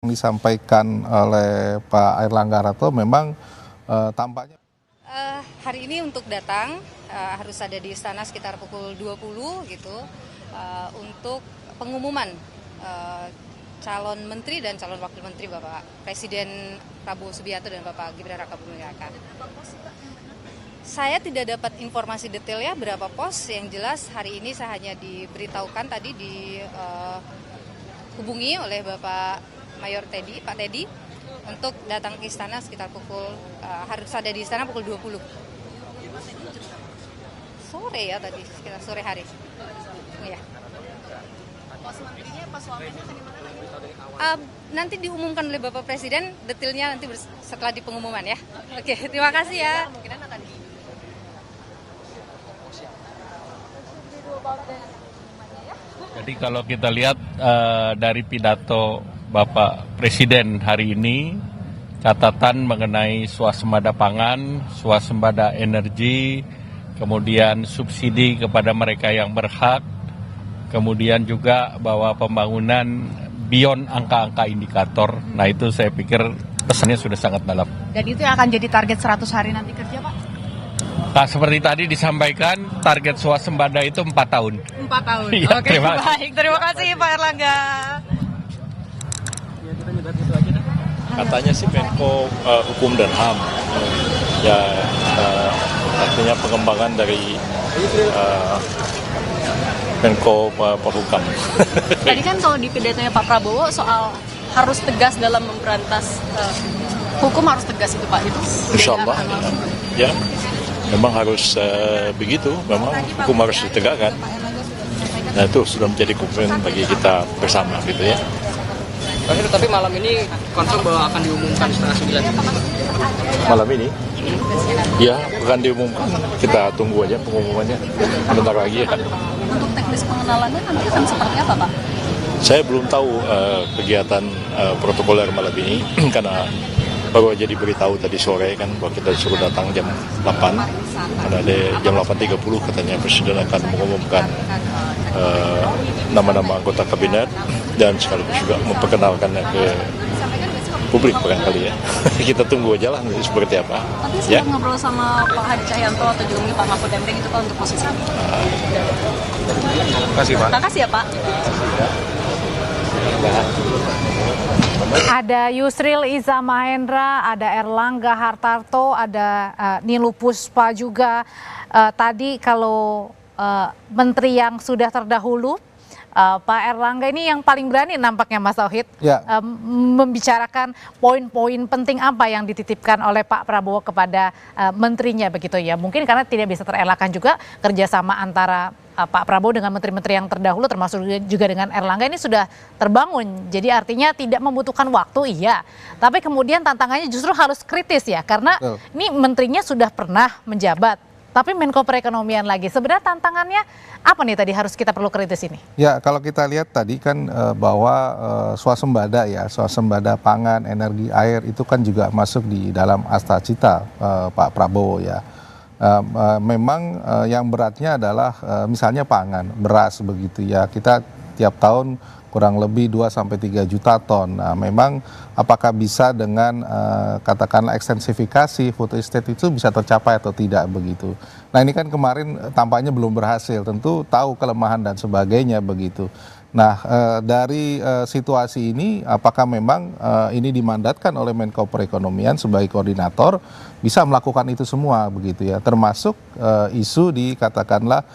Disampaikan oleh Pak Airlangga Hartarto memang tampaknya Hari ini untuk datang harus ada di istana sekitar pukul 20 gitu untuk pengumuman calon menteri dan calon wakil menteri Bapak Presiden Prabowo Subianto dan Bapak Gibran Rakabuming Raka. Saya tidak dapat informasi detail ya berapa pos, yang jelas hari ini saya hanya diberitahukan tadi dihubungi oleh Bapak Mayor Teddy, Pak Teddy, untuk datang ke istana sekitar harus ada di istana pukul 20. Sore ya tadi, sekitar sore hari. Ya. Nanti diumumkan oleh Bapak Presiden, detailnya nanti setelah di pengumuman ya. Oke, terima kasih ya. Jadi kalau kita lihat dari pidato Bapak Presiden hari ini, catatan mengenai swasembada pangan, swasembada energi, kemudian subsidi kepada mereka yang berhak, kemudian juga bahwa pembangunan beyond angka-angka indikator. Nah itu saya pikir pesannya sudah sangat dalam. Dan itu yang akan jadi target 100 hari nanti kerja, Pak? Nah, seperti tadi disampaikan, target swasembada itu 4 tahun. 4 tahun. Ya, Oke, baik. Terima kasih Pak Airlangga. Katanya sih Menko Hukum dan HAM, artinya pengembangan dari Menko Polhukam. Tadi kan kalau di pidatonya Pak Prabowo soal harus tegas dalam memberantas hukum, harus tegas itu Pak, itu. Insya Allah, ya, memang harus begitu, memang hukum harus ditegakkan. Nah itu sudah menjadi komitmen bagi kita bersama gitu ya. Tapi malam ini confirm bahwa akan diumumkan setengah 9. Malam ini? Ya, akan diumumkan. Kita tunggu aja pengumumannya. Bentar lagi ya. Untuk teknis pengenalannya nanti akan seperti apa, Pak? Saya belum tahu kegiatan protokoler malam ini karena baru aja diberitahu tadi sore kan bahwa kita disuruh datang jam 8. Karena ada jam 8.30 katanya Presiden akan mengumumkan nama-nama anggota kabinet dan sekaligus juga memperkenalkannya ke publik barangkali ya. Kita tunggu aja lah nanti seperti apa. Tapi sempat ngobrol sama Pak Hadi Cahyanto atau juga Pak Mahfud MD gitu Pak untuk posisi ini. Terima kasih Pak. Terima kasih ya Pak. Ada Yusril Iza Mahendra, ada Airlangga Hartarto, ada Nilu Puspa juga. Tadi kalau menteri yang sudah terdahulu, Pak Airlangga ini yang paling berani nampaknya Mas Tauhid Ya. Membicarakan poin-poin penting apa yang dititipkan oleh Pak Prabowo kepada menterinya begitu ya. Mungkin karena tidak bisa terelakkan juga kerjasama antara Pak Prabowo dengan menteri-menteri yang terdahulu termasuk juga dengan Airlangga ini sudah terbangun. Jadi artinya tidak membutuhkan waktu iya. Tapi kemudian tantangannya justru harus kritis ya karena ini menterinya sudah pernah menjabat. Tapi Menko Perekonomian lagi. Sebenarnya tantangannya apa nih tadi harus kita perlu kritis ini? ya kalau kita lihat tadi kan bahwa swasembada pangan, energi, air itu kan juga masuk di dalam asta-cita Pak Prabowo ya. Memang yang beratnya adalah misalnya pangan, beras begitu ya. Kita tiap tahun kurang lebih 2-3 juta ton. Nah, memang apakah bisa dengan katakanlah ekstensifikasi food estate itu bisa tercapai atau tidak begitu. Nah ini kan kemarin tampaknya belum berhasil, tentu tahu kelemahan dan sebagainya begitu. Nah dari situasi ini apakah memang ini dimandatkan oleh Menko Perekonomian sebagai koordinator bisa melakukan itu semua begitu ya, termasuk isu di katakanlah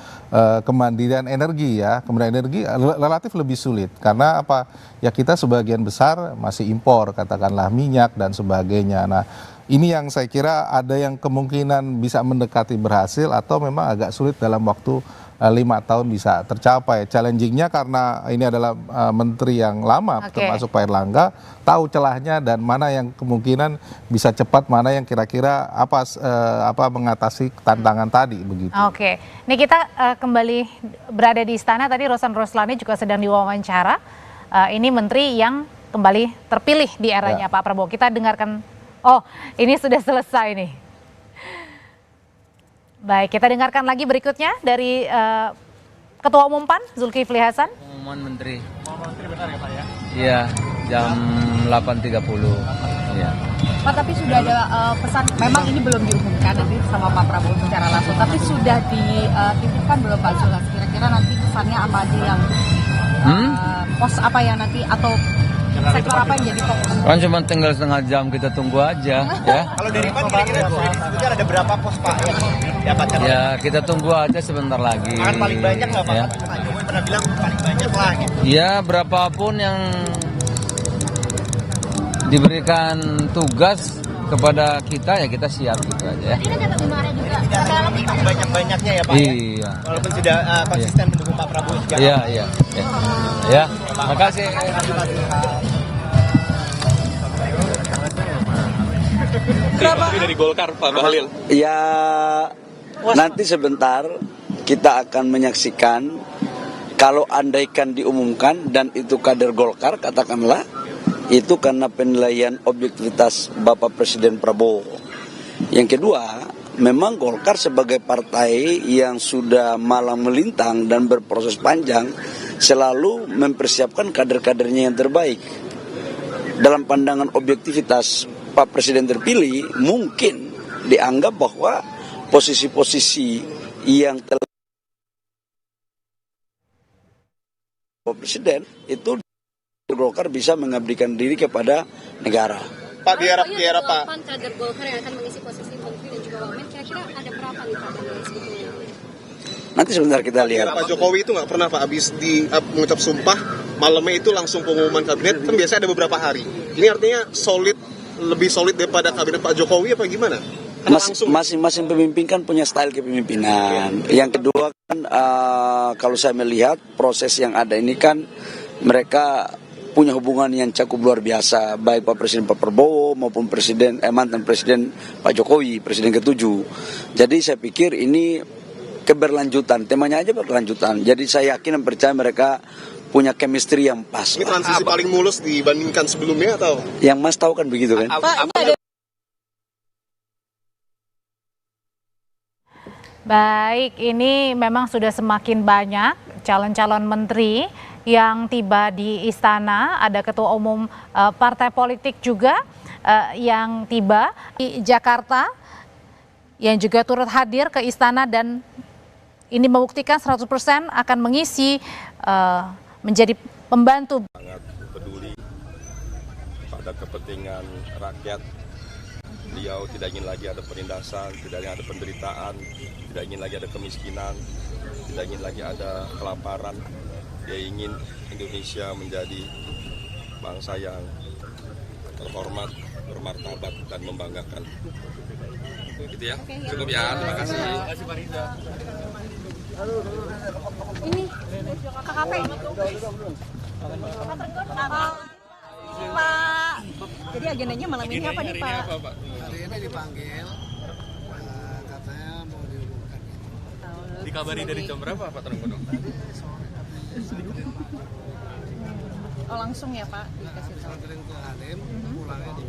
kemandirian energi ya. Kemandirian energi relatif lebih sulit karena apa ya, kita sebagian besar masih impor katakanlah minyak dan sebagainya. Nah ini yang saya kira ada yang kemungkinan bisa mendekati berhasil atau memang agak sulit dalam waktu 5 tahun bisa tercapai. Challengingnya karena ini adalah menteri yang lama, termasuk Pak Airlangga, tahu celahnya dan mana yang kemungkinan bisa cepat, mana yang kira-kira mengatasi tantangan tadi begitu. Oke, ini kita kembali berada di istana. Tadi Rosan Roslani juga sedang diwawancara. Ini menteri yang kembali terpilih di eranya Pak Prabowo. Kita dengarkan. Oh, ini sudah selesai nih. Baik, kita dengarkan lagi berikutnya dari Ketua Umum PAN, Zulkifli Hasan. Pengumuman menteri. Pengumuman menteri benar ya Pak ya? Iya. jam 8.30. Ya. Pak, tapi sudah ada pesan, memang ini belum diumumkan nanti sama Pak Prabowo secara langsung, tapi sudah dititipkan belum Pak Zulhas? Kira-kira nanti pesannya apa aja yang pos apa yang nanti atau sektor apa yang jadi fokus? Kan cuma tinggal setengah jam, kita tunggu aja. Ya. Kalau dari Pan kira-kira sudah disebutkan ada berapa pos Pak yang didapatkan? Ya kita tunggu aja sebentar lagi. Akan paling banyak nggak Pak? Ya. Pak Jokowi pernah bilang paling banyak lah gitu. Ya berapapun yang diberikan tugas kepada kita ya kita siap gitu aja ya. Ini kata Bimara juga. Banyak-banyaknya ya Pak. Iya. Walaupun sudah konsisten mendukung Pak Prabowo sejak Iya. Ya, makasih. Tapi dari Golkar Pak Bahlil. Ya nanti sebentar kita akan menyaksikan kalau andaikan diumumkan dan itu kader Golkar katakanlah itu karena penilaian objektivitas Bapak Presiden Prabowo. Yang kedua, memang Golkar sebagai partai yang sudah malang melintang dan berproses panjang selalu mempersiapkan kader-kadernya yang terbaik. Dalam pandangan objektivitas Pak Presiden terpilih, mungkin dianggap bahwa posisi-posisi yang telah Pak Presiden itu Golkar bisa mengabdikan diri kepada negara. Pak di era Pak. Kader Golkar yang akan mengisi posisi menteri dan juga wamen, kira-kira ada berapa nih Pak sebetulnya? Nanti sebentar kita lihat. Pak Jokowi itu nggak pernah Pak habis mengucap sumpah malamnya itu langsung pengumuman kabinet, kan biasanya ada beberapa hari. Ini artinya lebih solid daripada kabinet Pak Jokowi apa gimana? Masing-masing pemimpin kan punya style kepemimpinan. Yang kedua kan kalau saya melihat proses yang ada ini kan mereka punya hubungan yang cukup luar biasa, baik Pak Presiden Pak Prabowo maupun mantan Presiden Pak Jokowi, Presiden ke-7. Jadi saya pikir ini keberlanjutan, temanya aja berkelanjutan. Jadi saya yakin dan percaya mereka punya chemistry yang pas. Ini transisi paling mulus dibandingkan sebelumnya atau? Yang Mas tahu kan begitu kan? Baik, ini memang sudah semakin banyak calon-calon menteri yang tiba di istana. Ada ketua umum partai politik juga yang tiba di Jakarta yang juga turut hadir ke istana dan ini membuktikan 100% akan mengisi menjadi pembantu. Sangat peduli pada kepentingan rakyat. Beliau tidak ingin lagi ada penindasan, tidak ingin ada penderitaan, tidak ingin lagi ada kemiskinan, tidak ingin lagi ada kelaparan. Dia ingin Indonesia menjadi bangsa yang terhormat, bermartabat, dan membanggakan. Gitu ya, cukup ya, terima kasih. Terima kasih Pak Riza. Ini KKP. Pak, jadi agendanya malam ini apa nih Pak? Hari ini dipanggil, katanya mau diumumkan. Dikabari dari jam berapa Pak Trenggono? Oh langsung ya Pak dikasih tahu. Sering ke Halim, pulangnya di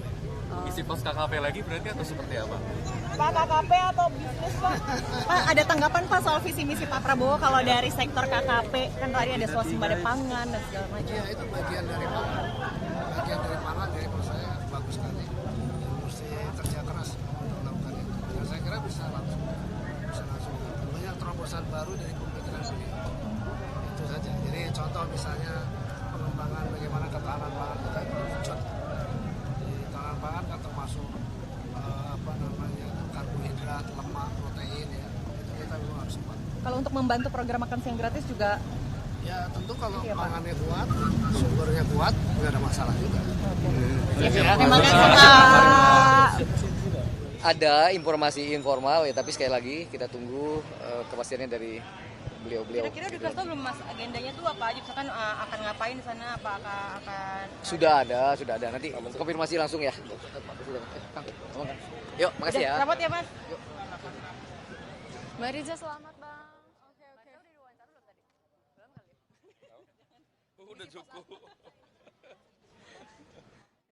Isi pos KKP lagi berarti atau seperti apa? Pak KKP atau bisnis Pak? Pak ada tanggapan Pak soal visi misi Pak Prabowo kalau dari sektor KKP kan tadi ada swasembada pangan dan segala macam. Ya itu bagian dari pangan. Bagian dari pangan dari menurut saya bagus sekali. Mesti kerja keras untuk melakukan itu. Dan saya kira bisa langsung. Banyak terobosan baru dari pemikiran beliau. Itu saja. Jadi contoh misalnya pengembangan bagaimana ketahanan pangan kita itu wujud. Ketahanan pangan kan termasuk karbohidrat, lemak, protein ya. Itu kita memang harus kuat. Kalau untuk membantu program makan siang gratis juga ya tentu kalau pangannya kuat, sumbernya kuat, nggak ada masalah juga. Terima kasih Pak. Ada informasi informal ya, tapi sekali lagi kita tunggu kepastiannya dari beliau-beliau. Kira-kira udah kasih belum Mas agendanya tuh apa aja? Misalkan akan ngapain di sana? Apa akan Sudah ada. Nanti konfirmasi langsung ya. Yuk, makasih ya. Selamat ya Mas. Mbak Riza selamat Bang. Udah cukup.